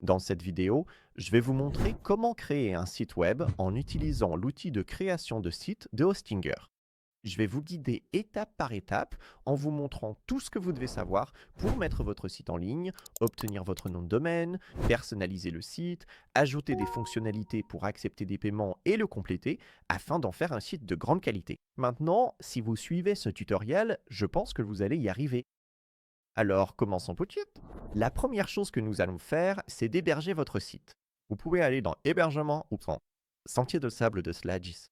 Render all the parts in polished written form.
Dans cette vidéo, je vais vous montrer comment créer un site web en utilisant l'outil de création de site de Hostinger. Je vais vous guider étape par étape en vous montrant tout ce que vous devez savoir pour mettre votre site en ligne, obtenir votre nom de domaine, personnaliser le site, ajouter des fonctionnalités pour accepter des paiements et le compléter afin d'en faire un site de grande qualité. Maintenant, si vous suivez ce tutoriel, je pense que vous allez y arriver. Alors, commençons tout de suite. La première chose que nous allons faire, c'est d'héberger votre site. Vous pouvez aller dans Hébergement ou dans Sentier de sable de Slagis.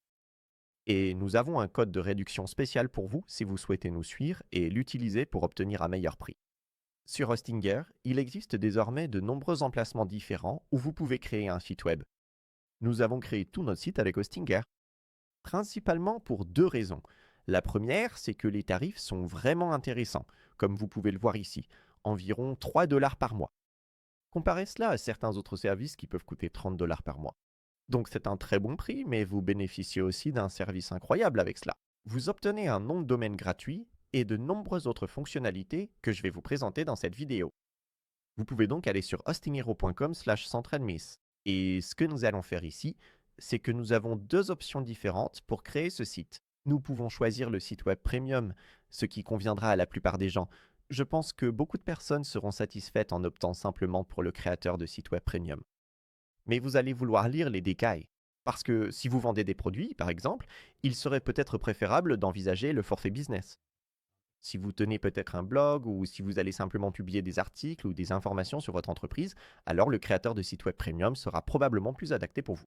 Et nous avons un code de réduction spécial pour vous si vous souhaitez nous suivre et l'utiliser pour obtenir un meilleur prix. Sur Hostinger, il existe désormais de nombreux emplacements différents où vous pouvez créer un site web. Nous avons créé tout notre site avec Hostinger, principalement pour deux raisons. La première, c'est que les tarifs sont vraiment intéressants, comme vous pouvez le voir ici, environ 3 dollars par mois. Comparez cela à certains autres services qui peuvent coûter 30 dollars par mois. Donc c'est un très bon prix, mais vous bénéficiez aussi d'un service incroyable avec cela. Vous obtenez un nom de domaine gratuit et de nombreuses autres fonctionnalités que je vais vous présenter dans cette vidéo. Vous pouvez donc aller sur hostingero.com/centraledmiss. Et ce que nous allons faire ici, c'est que nous avons deux options différentes pour créer ce site. Nous pouvons choisir le site web premium, ce qui conviendra à la plupart des gens. Je pense que beaucoup de personnes seront satisfaites en optant simplement pour le créateur de site web premium. Mais vous allez vouloir lire les détails. Parce que si vous vendez des produits, par exemple, il serait peut-être préférable d'envisager le forfait business. Si vous tenez peut-être un blog ou si vous allez simplement publier des articles ou des informations sur votre entreprise, alors le créateur de site web premium sera probablement plus adapté pour vous.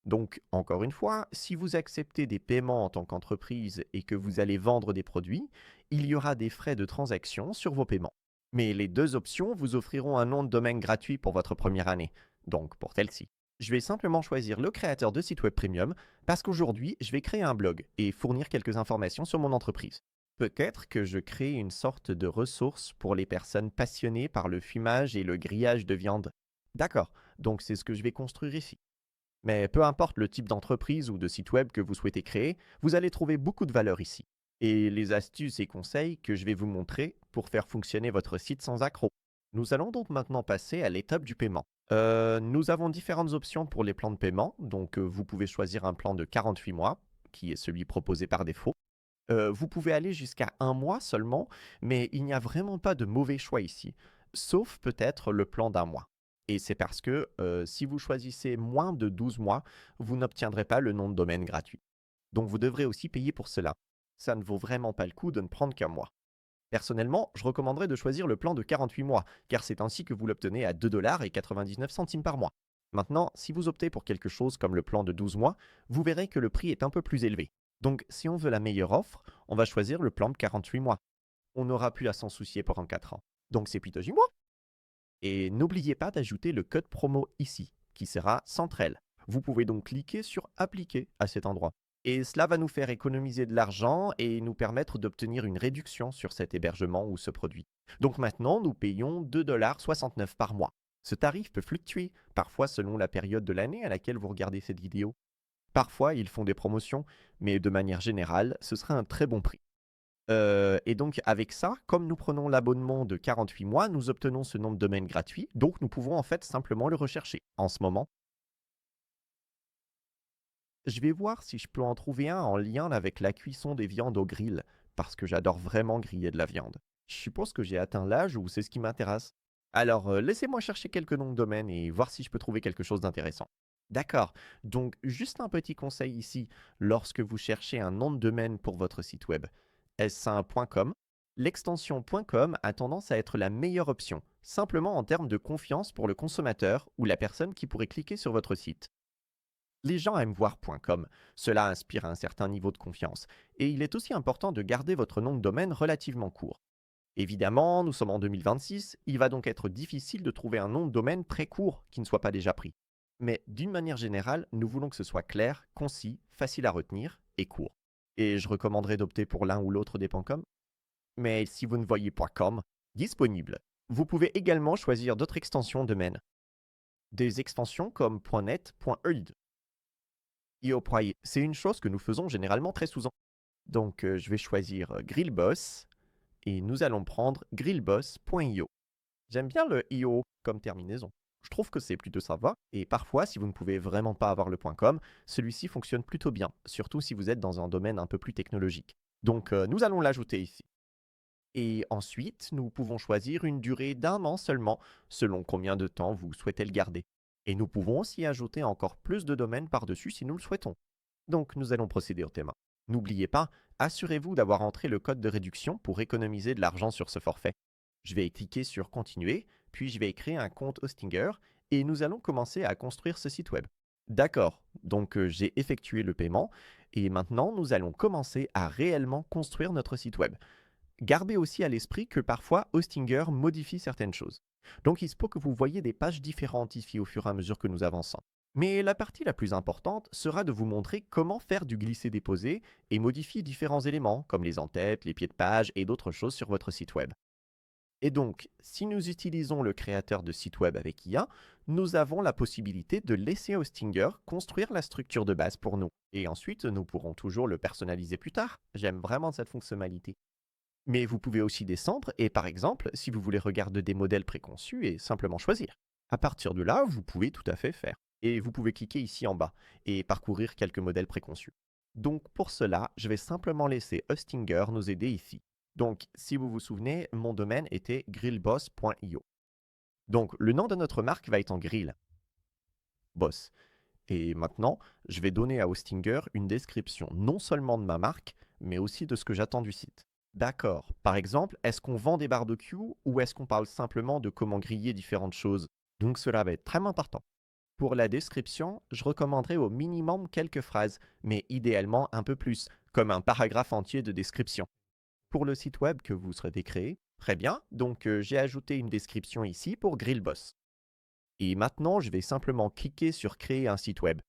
Donc, encore une fois, si vous acceptez des paiements en tant qu'entreprise et que vous allez vendre des produits, il y aura des frais de transaction sur vos paiements. Mais les deux options vous offriront un nom de domaine gratuit pour votre première année, donc pour celle-ci. Je vais simplement choisir le créateur de site web premium parce qu'aujourd'hui, je vais créer un blog et fournir quelques informations sur mon entreprise. Peut-être que je crée une sorte de ressource pour les personnes passionnées par le fumage et le grillage de viande. D'accord, donc c'est ce que je vais construire ici. Mais peu importe le type d'entreprise ou de site web que vous souhaitez créer, vous allez trouver beaucoup de valeur ici. Et les astuces et conseils que je vais vous montrer pour faire fonctionner votre site sans accroc. Nous allons donc maintenant passer à l'étape du paiement. Nous avons différentes options pour les plans de paiement, donc vous pouvez choisir un plan de 48 mois, qui est celui proposé par défaut. Vous pouvez aller jusqu'à un mois seulement, mais il n'y a vraiment pas de mauvais choix ici, sauf peut-être le plan d'un mois. Et c'est parce que si vous choisissez moins de 12 mois, vous n'obtiendrez pas le nom de domaine gratuit. Donc vous devrez aussi payer pour cela. Ça ne vaut vraiment pas le coup de ne prendre qu'un mois. Personnellement, je recommanderais de choisir le plan de 48 mois, car c'est ainsi que vous l'obtenez à 2 dollars et 99 centimes par mois. Maintenant, si vous optez pour quelque chose comme le plan de 12 mois, vous verrez que le prix est un peu plus élevé. Donc si on veut la meilleure offre, on va choisir le plan de 48 mois. On n'aura plus à s'en soucier pendant 4 ans. Donc c'est plutôt J-mois. Et n'oubliez pas d'ajouter le code promo ici, qui sera Centrel. Vous pouvez donc cliquer sur Appliquer à cet endroit. Et cela va nous faire économiser de l'argent et nous permettre d'obtenir une réduction sur cet hébergement ou ce produit. Donc maintenant, nous payons 2,69 $ par mois. Ce tarif peut fluctuer, parfois selon la période de l'année à laquelle vous regardez cette vidéo. Parfois, ils font des promotions, mais de manière générale, ce sera un très bon prix. Et donc avec ça, comme nous prenons l'abonnement de 48 mois, nous obtenons ce nom de domaine gratuit, donc nous pouvons en fait simplement le rechercher. En ce moment, je vais voir si je peux en trouver un en lien avec la cuisson des viandes au grill, parce que j'adore vraiment griller de la viande. Je suppose que j'ai atteint l'âge où c'est ce qui m'intéresse. Alors, laissez-moi chercher quelques noms de domaine et voir si je peux trouver quelque chose d'intéressant. D'accord, donc juste un petit conseil ici, lorsque vous cherchez un nom de domaine pour votre site web. Est-ce un .com? L'extension .com a tendance à être la meilleure option, simplement en termes de confiance pour le consommateur ou la personne qui pourrait cliquer sur votre site. Les gens aiment voir .com, cela inspire un certain niveau de confiance, et il est aussi important de garder votre nom de domaine relativement court. Évidemment, nous sommes en 2026, il va donc être difficile de trouver un nom de domaine très court qui ne soit pas déjà pris. Mais d'une manière générale, nous voulons que ce soit clair, concis, facile à retenir et court. Et je recommanderais d'opter pour l'un ou l'autre des .com. Mais si vous ne voyez .com disponible, vous pouvez également choisir d'autres extensions de domaine. Des extensions comme .net, .eud. C'est une chose que nous faisons généralement très souvent. Donc je vais choisir Grillboss et nous allons prendre grillboss.io. J'aime bien le io comme terminaison. Je trouve que c'est plutôt sympa, et parfois, si vous ne pouvez vraiment pas avoir le .com, celui-ci fonctionne plutôt bien, surtout si vous êtes dans un domaine un peu plus technologique. Donc, nous allons l'ajouter ici. Et ensuite, nous pouvons choisir une durée d'un an seulement, selon combien de temps vous souhaitez le garder. Et nous pouvons aussi ajouter encore plus de domaines par-dessus si nous le souhaitons. Donc, nous allons procéder au thème. N'oubliez pas, assurez-vous d'avoir entré le code de réduction pour économiser de l'argent sur ce forfait. Je vais cliquer sur Continuer, puis je vais créer un compte Hostinger et nous allons commencer à construire ce site web. D'accord, donc j'ai effectué le paiement et maintenant nous allons commencer à réellement construire notre site web. Gardez aussi à l'esprit que parfois Hostinger modifie certaines choses. Donc il se peut que vous voyez des pages différentes ici au fur et à mesure que nous avançons. Mais la partie la plus importante sera de vous montrer comment faire du glisser-déposer et modifier différents éléments comme les en-têtes, les pieds de page et d'autres choses sur votre site web. Et donc, si nous utilisons le créateur de site web avec IA, nous avons la possibilité de laisser Hostinger construire la structure de base pour nous. Et ensuite, nous pourrons toujours le personnaliser plus tard. J'aime vraiment cette fonctionnalité. Mais vous pouvez aussi descendre et par exemple, si vous voulez regarder des modèles préconçus et simplement choisir. À partir de là, vous pouvez tout à fait faire. Et vous pouvez cliquer ici en bas et parcourir quelques modèles préconçus. Donc pour cela, je vais simplement laisser Hostinger nous aider ici. Donc si vous vous souvenez, mon domaine était grillboss.io. Donc le nom de notre marque va être en grill, boss. Et maintenant, je vais donner à Hostinger une description non seulement de ma marque, mais aussi de ce que j'attends du site. D'accord. Par exemple, est-ce qu'on vend des barbecues ou est-ce qu'on parle simplement de comment griller différentes choses? Donc cela va être très important. Pour la description, je recommanderais au minimum quelques phrases, mais idéalement un peu plus, comme un paragraphe entier de description. Pour le site web que vous souhaitez créer, très bien, donc j'ai ajouté une description ici pour Grillboss. Et maintenant, je vais simplement cliquer sur Créer un site web.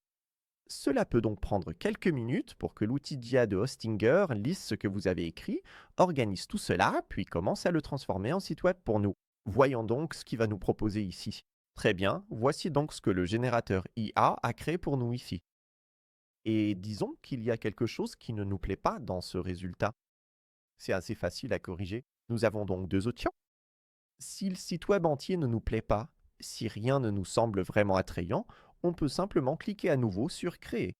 Cela peut donc prendre quelques minutes pour que l'outil d'IA de Hostinger lise ce que vous avez écrit, organise tout cela, puis commence à le transformer en site web pour nous. Voyons donc ce qu'il va nous proposer ici. Très bien, voici donc ce que le générateur IA a créé pour nous ici. Et disons qu'il y a quelque chose qui ne nous plaît pas dans ce résultat. C'est assez facile à corriger. Nous avons donc deux options. Si le site web entier ne nous plaît pas, si rien ne nous semble vraiment attrayant, on peut simplement cliquer à nouveau sur Créer.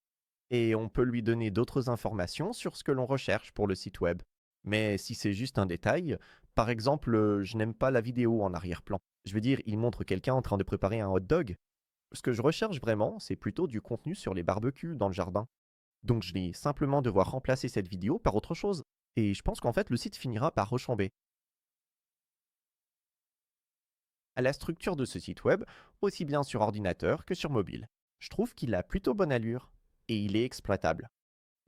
Et on peut lui donner d'autres informations sur ce que l'on recherche pour le site web. Mais si c'est juste un détail, par exemple, je n'aime pas la vidéo en arrière-plan. Je veux dire, il montre quelqu'un en train de préparer un hot dog. Ce que je recherche vraiment, c'est plutôt du contenu sur les barbecues dans le jardin. Donc je vais simplement devoir remplacer cette vidéo par autre chose. Et je pense qu'en fait, le site finira par rechamber. À la structure de ce site web, aussi bien sur ordinateur que sur mobile. Je trouve qu'il a plutôt bonne allure et il est exploitable.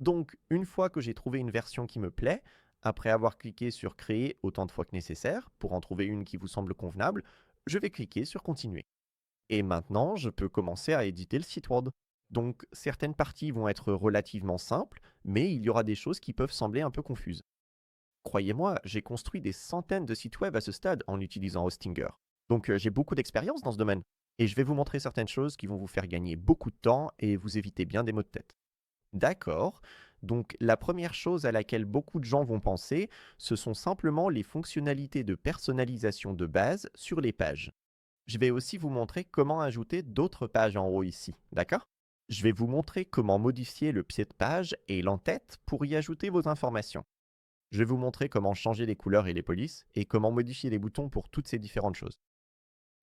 Donc, une fois que j'ai trouvé une version qui me plaît, après avoir cliqué sur Créer autant de fois que nécessaire, pour en trouver une qui vous semble convenable, je vais cliquer sur Continuer. Et maintenant, je peux commencer à éditer le site web. Donc, certaines parties vont être relativement simples, mais il y aura des choses qui peuvent sembler un peu confuses. Croyez-moi, j'ai construit des centaines de sites web à ce stade en utilisant Hostinger. Donc, j'ai beaucoup d'expérience dans ce domaine. Et je vais vous montrer certaines choses qui vont vous faire gagner beaucoup de temps et vous éviter bien des maux de tête. D'accord. Donc la première chose à laquelle beaucoup de gens vont penser, ce sont simplement les fonctionnalités de personnalisation de base sur les pages. Je vais aussi vous montrer comment ajouter d'autres pages en haut ici, d'accord? Je vais vous montrer comment modifier le pied de page et l'entête pour y ajouter vos informations. Je vais vous montrer comment changer les couleurs et les polices et comment modifier les boutons pour toutes ces différentes choses.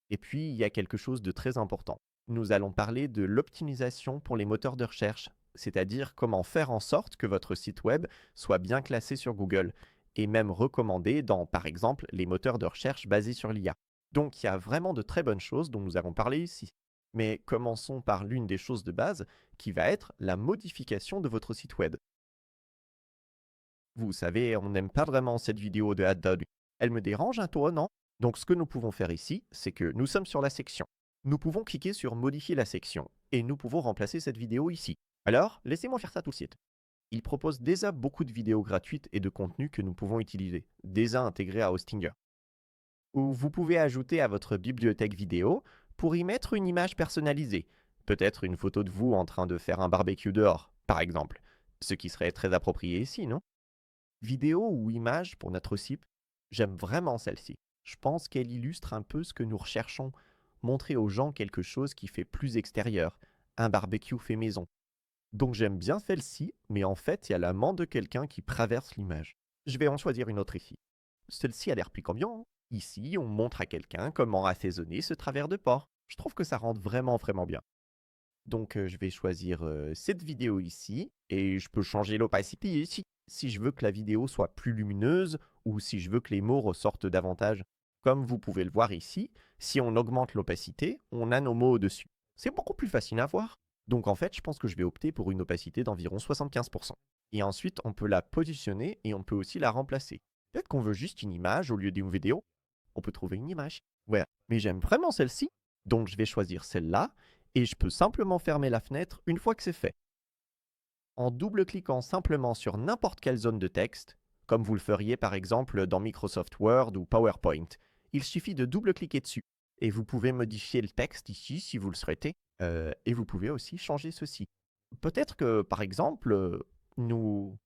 Et puis, il y a quelque chose de très important. Nous allons parler de l'optimisation pour les moteurs de recherche, c'est-à-dire comment faire en sorte que votre site web soit bien classé sur Google et même recommandé dans, par exemple, les moteurs de recherche basés sur l'IA. Donc, il y a vraiment de très bonnes choses dont nous avons parlé ici. Mais commençons par l'une des choses de base, qui va être la modification de votre site web. Vous savez, on n'aime pas vraiment cette vidéo de hot. Elle me dérange un peu, non? Donc ce que nous pouvons faire ici, c'est que nous sommes sur la section. Nous pouvons cliquer sur modifier la section et nous pouvons remplacer cette vidéo ici. Alors, laissez-moi faire ça tout de suite. Il propose déjà beaucoup de vidéos gratuites et de contenus que nous pouvons utiliser, déjà intégrés à Hostinger. Ou vous pouvez ajouter à votre bibliothèque vidéo pour y mettre une image personnalisée, peut-être une photo de vous en train de faire un barbecue dehors, par exemple, ce qui serait très approprié ici, non? Vidéo ou image pour notre site, j'aime vraiment celle-ci. Je pense qu'elle illustre un peu ce que nous recherchons. montrer aux gens quelque chose qui fait plus extérieur, un barbecue fait maison. Donc j'aime bien celle-ci, mais en fait, il y a la main de quelqu'un qui traverse l'image. Je vais en choisir une autre ici. Celle-ci a l'air piquant. Hein. Ici, on montre à quelqu'un comment assaisonner ce travers de porc. Je trouve que ça rend vraiment, vraiment bien. Donc je vais choisir cette vidéo ici, et je peux changer l'opacité ici, si je veux que la vidéo soit plus lumineuse, ou si je veux que les mots ressortent davantage. Comme vous pouvez le voir ici, si on augmente l'opacité, on a nos mots au-dessus. C'est beaucoup plus facile à voir. Donc en fait, je pense que je vais opter pour une opacité d'environ 75%. Et ensuite, on peut la positionner et on peut aussi la remplacer. Peut-être qu'on veut juste une image au lieu d'une vidéo. On peut trouver une image. Ouais, mais j'aime vraiment celle-ci. Donc je vais choisir celle-là et je peux simplement fermer la fenêtre une fois que c'est fait. En double-cliquant simplement sur n'importe quelle zone de texte, comme vous le feriez par exemple dans Microsoft Word ou PowerPoint, il suffit de double-cliquer dessus. Et vous pouvez modifier le texte ici si vous le souhaitez. Et vous pouvez aussi changer ceci. Peut-être que par exemple, nous...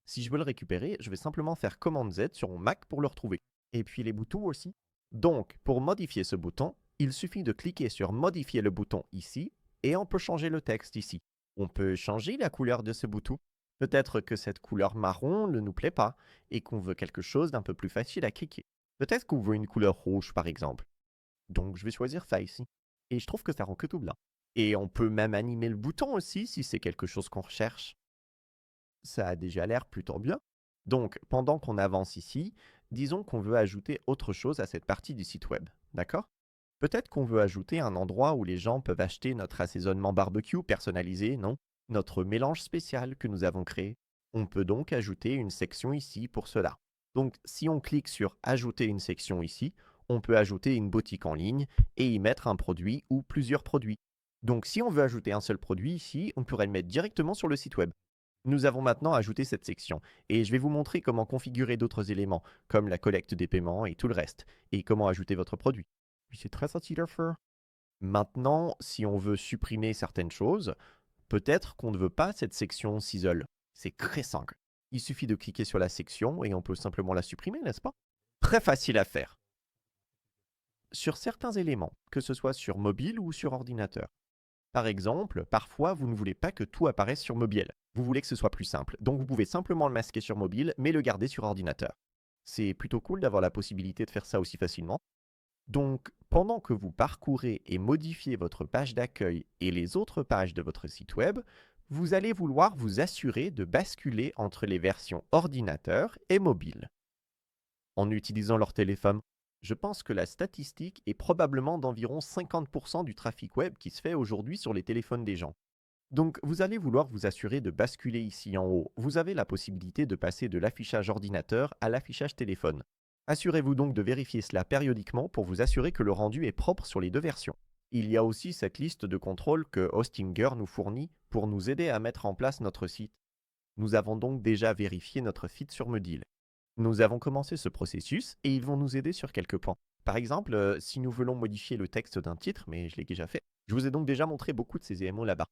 Si je veux le récupérer, je vais simplement faire CTRL Z sur mon Mac pour le retrouver. Et puis les boutons aussi. Donc, pour modifier ce bouton, il suffit de cliquer sur modifier le bouton ici, et on peut changer le texte ici. On peut changer la couleur de ce bouton. Peut-être que cette couleur marron ne nous plaît pas, et qu'on veut quelque chose d'un peu plus facile à cliquer. Peut-être qu'on veut une couleur rouge par exemple. Donc je vais choisir ça ici. Et je trouve que ça rend que tout blanc. Et on peut même animer le bouton aussi si c'est quelque chose qu'on recherche. Ça a déjà l'air plutôt bien. Donc, pendant qu'on avance ici, disons qu'on veut ajouter autre chose à cette partie du site web, d'accord? Peut-être qu'on veut ajouter un endroit où les gens peuvent acheter notre assaisonnement barbecue personnalisé, non? Notre mélange spécial que nous avons créé. On peut donc ajouter une section ici pour cela. Donc, si on clique sur Ajouter une section ici, on peut ajouter une boutique en ligne et y mettre un produit ou plusieurs produits. Donc, si on veut ajouter un seul produit ici, on pourrait le mettre directement sur le site web. Nous avons maintenant ajouté cette section, et je vais vous montrer comment configurer d'autres éléments, comme la collecte des paiements et tout le reste, et comment ajouter votre produit. C'est très facile à faire. Maintenant, si on veut supprimer certaines choses, peut-être qu'on ne veut pas cette section s'isole. C'est très simple. Il suffit de cliquer sur la section et on peut simplement la supprimer, n'est-ce pas? Très facile à faire. Sur certains éléments, que ce soit sur mobile ou sur ordinateur. Par exemple, parfois, vous ne voulez pas que tout apparaisse sur mobile. Vous voulez que ce soit plus simple. Donc, vous pouvez simplement le masquer sur mobile, mais le garder sur ordinateur. C'est plutôt cool d'avoir la possibilité de faire ça aussi facilement. Donc, pendant que vous parcourez et modifiez votre page d'accueil et les autres pages de votre site web, vous allez vouloir vous assurer de basculer entre les versions ordinateur et mobile. En utilisant leur téléphone, je pense que la statistique est probablement d'environ 50% du trafic web qui se fait aujourd'hui sur les téléphones des gens. Donc vous allez vouloir vous assurer de basculer ici en haut. Vous avez la possibilité de passer de l'affichage ordinateur à l'affichage téléphone. Assurez-vous donc de vérifier cela périodiquement pour vous assurer que le rendu est propre sur les deux versions. Il y a aussi cette liste de contrôles que Hostinger nous fournit pour nous aider à mettre en place notre site. Nous avons donc déjà vérifié notre feed sur Medil. Nous avons commencé ce processus et ils vont nous aider sur quelques points. Par exemple, si nous voulons modifier le texte d'un titre, mais je l'ai déjà fait, je vous ai donc déjà montré beaucoup de ces éléments là-bas.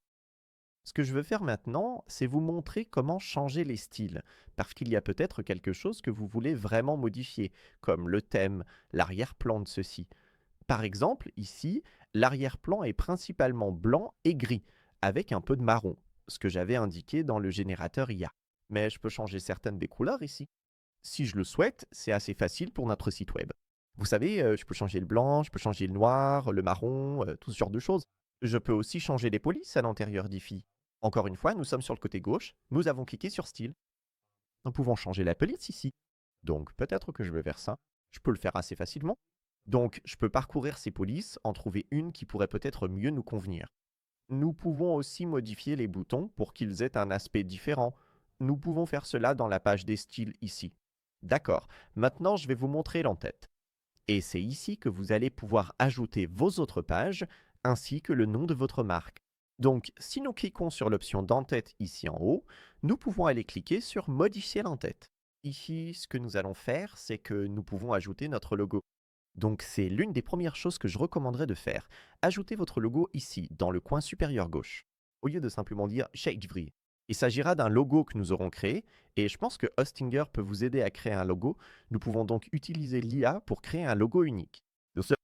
Ce que je veux faire maintenant, c'est vous montrer comment changer les styles, parce qu'il y a peut-être quelque chose que vous voulez vraiment modifier, comme le thème, l'arrière-plan de ceci. Par exemple, ici, l'arrière-plan est principalement blanc et gris, avec un peu de marron, ce que j'avais indiqué dans le générateur IA. Mais je peux changer certaines des couleurs ici. Si je le souhaite, c'est assez facile pour notre site web. Vous savez, je peux changer le blanc, je peux changer le noir, le marron, tout ce genre de choses. Je peux aussi changer les polices à l'intérieur d'IFI. Encore une fois, nous sommes sur le côté gauche, nous avons cliqué sur Style. Nous pouvons changer la police ici. Donc peut-être que je vais faire ça. Je peux le faire assez facilement. Donc je peux parcourir ces polices, en trouver une qui pourrait peut-être mieux nous convenir. Nous pouvons aussi modifier les boutons pour qu'ils aient un aspect différent. Nous pouvons faire cela dans la page des styles ici. D'accord, maintenant je vais vous montrer l'entête. Et c'est ici que vous allez pouvoir ajouter vos autres pages, ainsi que le nom de votre marque. Donc, si nous cliquons sur l'option d'entête ici en haut, nous pouvons aller cliquer sur Modifier l'entête. Ici, ce que nous allons faire, c'est que nous pouvons ajouter notre logo. Donc, c'est l'une des premières choses que je recommanderais de faire. Ajoutez votre logo ici, dans le coin supérieur gauche, au lieu de simplement dire Shadevry. Il s'agira d'un logo que nous aurons créé et je pense que Hostinger peut vous aider à créer un logo. Nous pouvons donc utiliser l'IA pour créer un logo unique. De ce-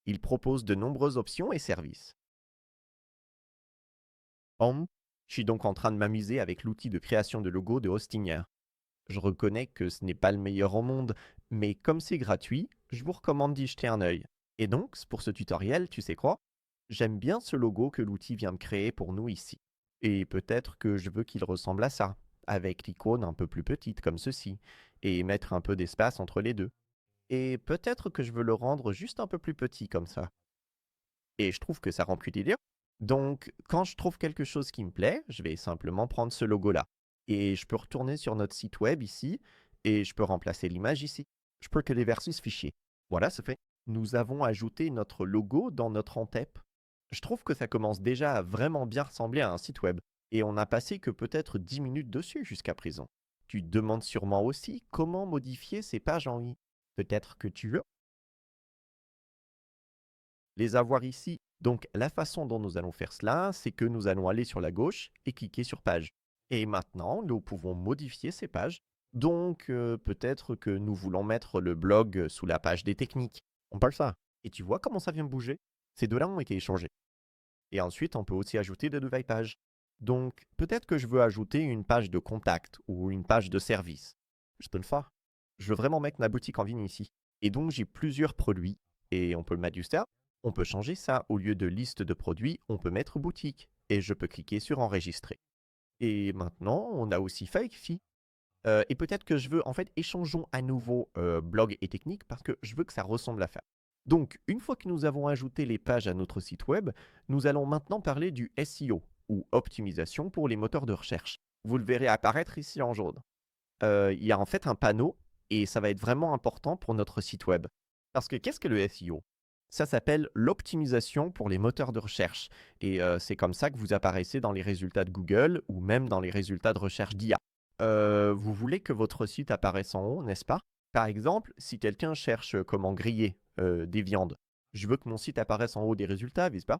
Il propose de nombreuses options et services. Je suis donc en train de m'amuser avec l'outil de création de logo de Hostinger. Je reconnais que ce n'est pas le meilleur au monde, mais comme c'est gratuit, je vous recommande d'y jeter un œil. Et donc, pour ce tutoriel, tu sais quoi? J'aime bien ce logo que l'outil vient de créer pour nous ici. Et peut-être que je veux qu'il ressemble à ça, avec l'icône un peu plus petite comme ceci, et mettre un peu d'espace entre les deux. Et peut-être que je veux le rendre juste un peu plus petit comme ça. Et je trouve que ça remplit l'idée. Donc, quand je trouve quelque chose qui me plaît, je vais simplement prendre ce logo-là. Et je peux retourner sur notre site web ici, et je peux remplacer l'image ici. Je peux que versus ce fichier. Voilà, c'est fait. Nous avons ajouté notre logo dans notre en-tête. Je trouve que ça commence déjà à vraiment bien ressembler à un site web. Et on n'a passé que peut-être 10 minutes dessus jusqu'à présent. Tu te demandes sûrement aussi comment modifier ces pages en ligne. Peut-être que tu veux les avoir ici. Donc la façon dont nous allons faire cela, c'est que nous allons aller sur la gauche et cliquer sur page. Et maintenant, nous pouvons modifier ces pages. Donc peut-être que nous voulons mettre le blog sous la page des techniques. On parle ça. Et tu vois comment ça vient de bouger? Ces deux-là ont été échangés. Et ensuite, on peut aussi ajouter de nouvelles pages. Donc peut-être que je veux ajouter une page de contact ou une page de service. Je peux le faire. Je veux vraiment mettre ma boutique en ligne ici. Et donc j'ai plusieurs produits et on peut le mettre du start. On peut changer ça. Au lieu de liste de produits, on peut mettre boutique. Et je peux cliquer sur enregistrer. Et maintenant, on a aussi Fakefy. Et peut-être que je veux, en fait, échangeons à nouveau blog et technique parce que je veux que ça ressemble à ça. Donc, une fois que nous avons ajouté les pages à notre site web, nous allons maintenant parler du SEO, ou optimisation pour les moteurs de recherche. Vous le verrez apparaître ici en jaune. Il y a en fait un panneau, et ça va être vraiment important pour notre site web. Parce que qu'est-ce que le SEO? Ça s'appelle l'optimisation pour les moteurs de recherche. Et c'est comme ça que vous apparaissez dans les résultats de Google ou même dans les résultats de recherche d'IA. Vous voulez que votre site apparaisse en haut, n'est-ce pas? Par exemple, si quelqu'un cherche comment griller des viandes, je veux que mon site apparaisse en haut des résultats, n'est-ce pas?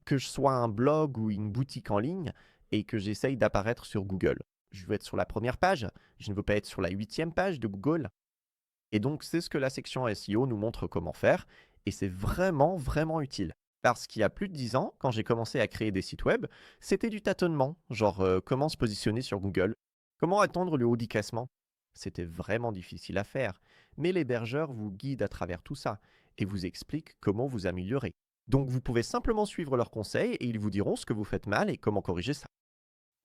Que je sois un blog ou une boutique en ligne et que j'essaye d'apparaître sur Google. Je veux être sur la première page, je ne veux pas être sur la 8e page de Google. Et donc, c'est ce que la section SEO nous montre comment faire, et c'est vraiment, vraiment utile. Parce qu'il y a plus de 10 ans, quand j'ai commencé à créer des sites web, c'était du tâtonnement, genre comment se positionner sur Google, comment attendre le haut du classement. C'était vraiment difficile à faire, mais l'hébergeur vous guide à travers tout ça et vous explique comment vous améliorer. Donc vous pouvez simplement suivre leurs conseils et ils vous diront ce que vous faites mal et comment corriger ça.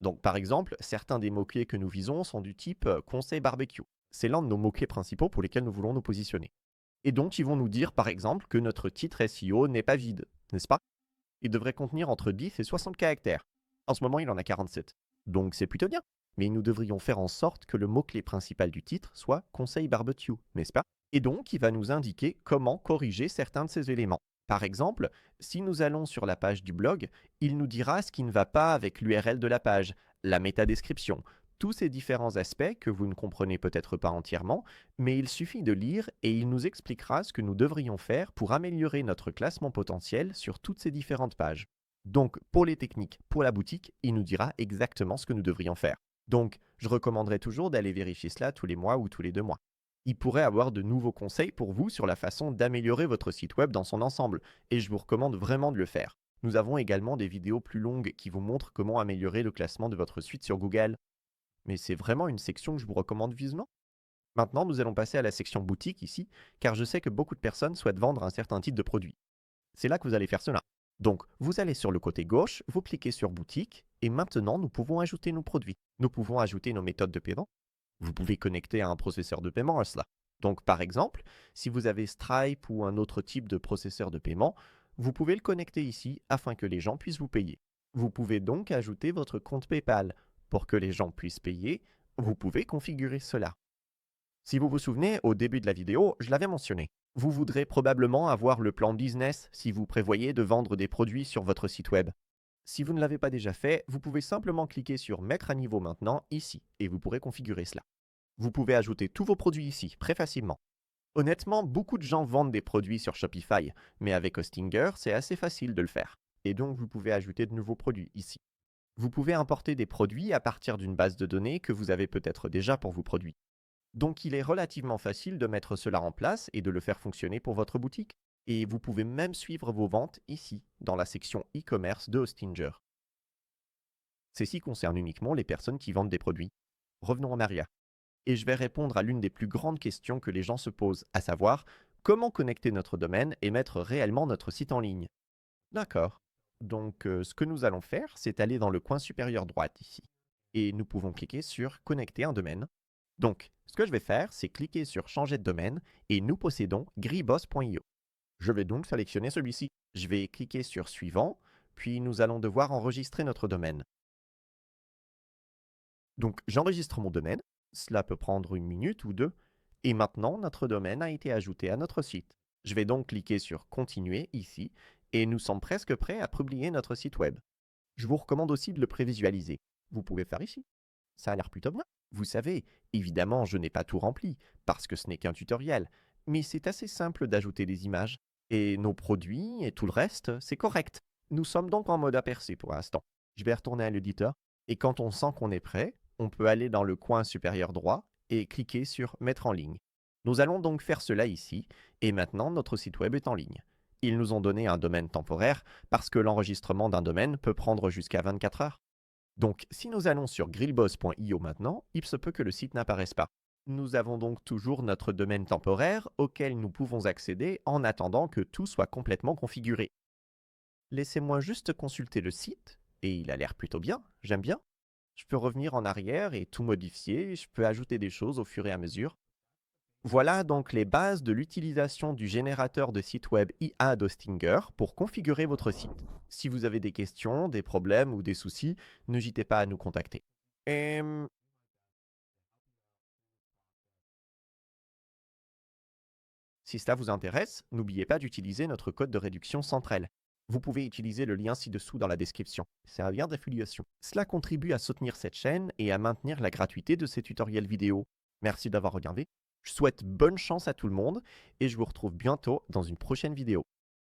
Donc par exemple, certains des mots-clés que nous visons sont du type conseil barbecue. C'est l'un de nos mots-clés principaux pour lesquels nous voulons nous positionner. Et donc ils vont nous dire par exemple que notre titre SEO n'est pas vide, n'est-ce pas? Il devrait contenir entre 10 et 60 caractères. En ce moment, il en a 47. Donc c'est plutôt bien. Mais nous devrions faire en sorte que le mot-clé principal du titre soit conseil barbecue, n'est-ce pas? Et donc il va nous indiquer comment corriger certains de ces éléments. Par exemple, si nous allons sur la page du blog, il nous dira ce qui ne va pas avec l'URL de la page, la métadescription, tous ces différents aspects que vous ne comprenez peut-être pas entièrement, mais il suffit de lire et il nous expliquera ce que nous devrions faire pour améliorer notre classement potentiel sur toutes ces différentes pages. Donc, pour les techniques, pour la boutique, il nous dira exactement ce que nous devrions faire. Donc, je recommanderais toujours d'aller vérifier cela tous les mois ou tous les 2 mois. Il pourrait avoir de nouveaux conseils pour vous sur la façon d'améliorer votre site web dans son ensemble, et je vous recommande vraiment de le faire. Nous avons également des vidéos plus longues qui vous montrent comment améliorer le classement de votre suite sur Google. Mais c'est vraiment une section que je vous recommande vivement. Maintenant, nous allons passer à la section boutique ici, car je sais que beaucoup de personnes souhaitent vendre un certain type de produit. C'est là que vous allez faire cela. Donc, vous allez sur le côté gauche, vous cliquez sur boutique, et maintenant nous pouvons ajouter nos produits. Nous pouvons ajouter nos méthodes de paiement. Vous pouvez connecter à un processeur de paiement à cela. Donc, par exemple, si vous avez Stripe ou un autre type de processeur de paiement, vous pouvez le connecter ici afin que les gens puissent vous payer. Vous pouvez donc ajouter votre compte PayPal. Pour que les gens puissent payer, vous pouvez configurer cela. Si vous vous souvenez, au début de la vidéo, je l'avais mentionné. Vous voudrez probablement avoir le plan business si vous prévoyez de vendre des produits sur votre site web. Si vous ne l'avez pas déjà fait, vous pouvez simplement cliquer sur Mettre à niveau maintenant ici et vous pourrez configurer cela. Vous pouvez ajouter tous vos produits ici, très facilement. Honnêtement, beaucoup de gens vendent des produits sur Shopify, mais avec Hostinger, c'est assez facile de le faire. Et donc vous pouvez ajouter de nouveaux produits ici. Vous pouvez importer des produits à partir d'une base de données que vous avez peut-être déjà pour vos produits. Donc il est relativement facile de mettre cela en place et de le faire fonctionner pour votre boutique. Et vous pouvez même suivre vos ventes ici, dans la section e-commerce de Hostinger. Ceci concerne uniquement les personnes qui vendent des produits. Revenons en arrière. Et je vais répondre à l'une des plus grandes questions que les gens se posent, à savoir comment connecter notre domaine et mettre réellement notre site en ligne. D'accord. Donc ce que nous allons faire, c'est aller dans le coin supérieur droite ici. Et nous pouvons cliquer sur connecter un domaine. Donc ce que je vais faire, c'est cliquer sur changer de domaine et nous possédons greenboss.io. Je vais donc sélectionner celui-ci. Je vais cliquer sur suivant, puis nous allons devoir enregistrer notre domaine. Donc j'enregistre mon domaine, cela peut prendre une minute ou deux, et maintenant notre domaine a été ajouté à notre site. Je vais donc cliquer sur continuer ici, et nous sommes presque prêts à publier notre site web. Je vous recommande aussi de le prévisualiser. Vous pouvez faire ici. Ça a l'air plutôt bien. Vous savez, évidemment je n'ai pas tout rempli, parce que ce n'est qu'un tutoriel, mais c'est assez simple d'ajouter des images. Et nos produits et tout le reste, c'est correct. Nous sommes donc en mode aperçu pour l'instant. Je vais retourner à l'éditeur, et quand on sent qu'on est prêt, on peut aller dans le coin supérieur droit et cliquer sur Mettre en ligne. Nous allons donc faire cela ici, et maintenant notre site web est en ligne. Ils nous ont donné un domaine temporaire parce que l'enregistrement d'un domaine peut prendre jusqu'à 24 heures. Donc si nous allons sur grillboss.io maintenant, il se peut que le site n'apparaisse pas. Nous avons donc toujours notre domaine temporaire auquel nous pouvons accéder en attendant que tout soit complètement configuré. Laissez-moi juste consulter le site, et il a l'air plutôt bien, j'aime bien. Je peux revenir en arrière et tout modifier, je peux ajouter des choses au fur et à mesure. Voilà donc les bases de l'utilisation du générateur de site web IA d'Hostinger pour configurer votre site. Si vous avez des questions, des problèmes ou des soucis, n'hésitez pas à nous contacter. Et si cela vous intéresse, n'oubliez pas d'utiliser notre code de réduction Centrel. Vous pouvez utiliser le lien ci-dessous dans la description. C'est un lien d'affiliation. Cela contribue à soutenir cette chaîne et à maintenir la gratuité de ces tutoriels vidéo. Merci d'avoir regardé. Je souhaite bonne chance à tout le monde et je vous retrouve bientôt dans une prochaine vidéo.